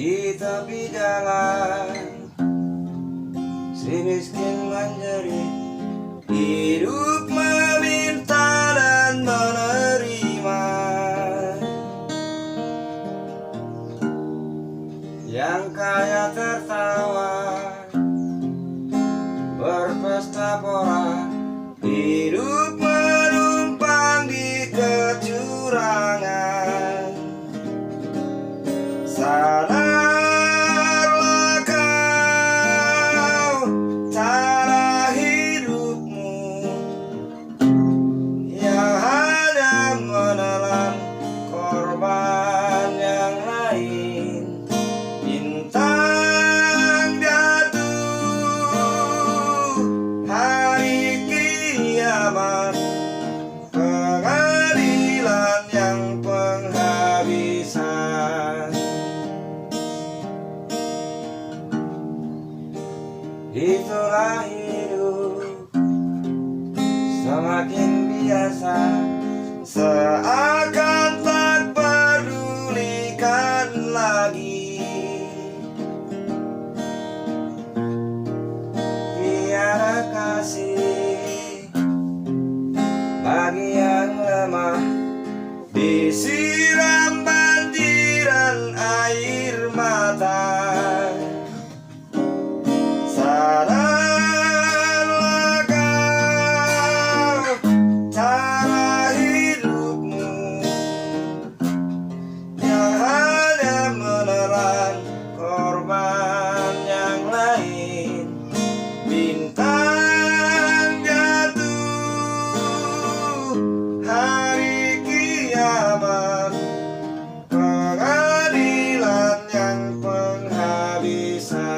Di tepi jalan si miskin menjerit, hidup meminta dan menerima. Yang kaya tertawa, berpesta pora, hidup menumpang di kecurangan. Sadarlah kau, cara hidupmu yang hanya menelan korban yang lain. Bintang jatuh, hari kiamat, pengadilan yang penghabisan. Itulah hidup, semakin biasa, seakan tak pedulikan lagi. Tiada kasih bagi yang lemah, disiram banjiran air mata. Sadarlah kau, cara hidupmu yang hanya menelan korban yang lain. Bintang jatuh, hari kiamat, pengadilan yang penghabisan.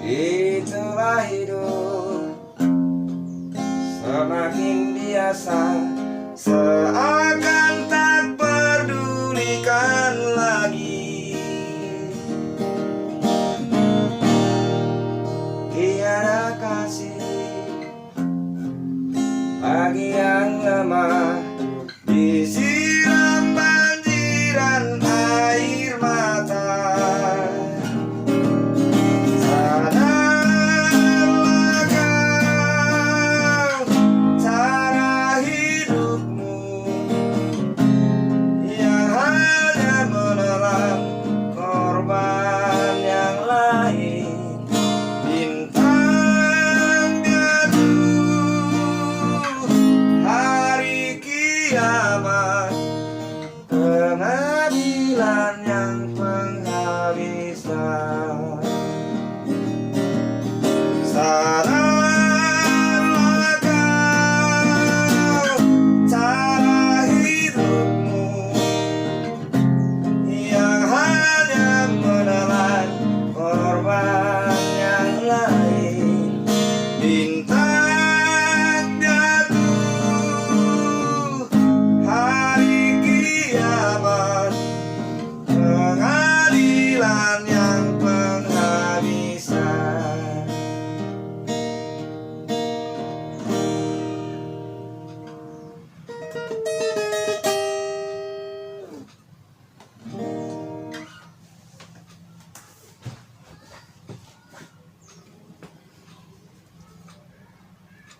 Itulah hidup, semakin biasa, seakan tak pedulikan lagi. Tiada kasih bagi yang lemah,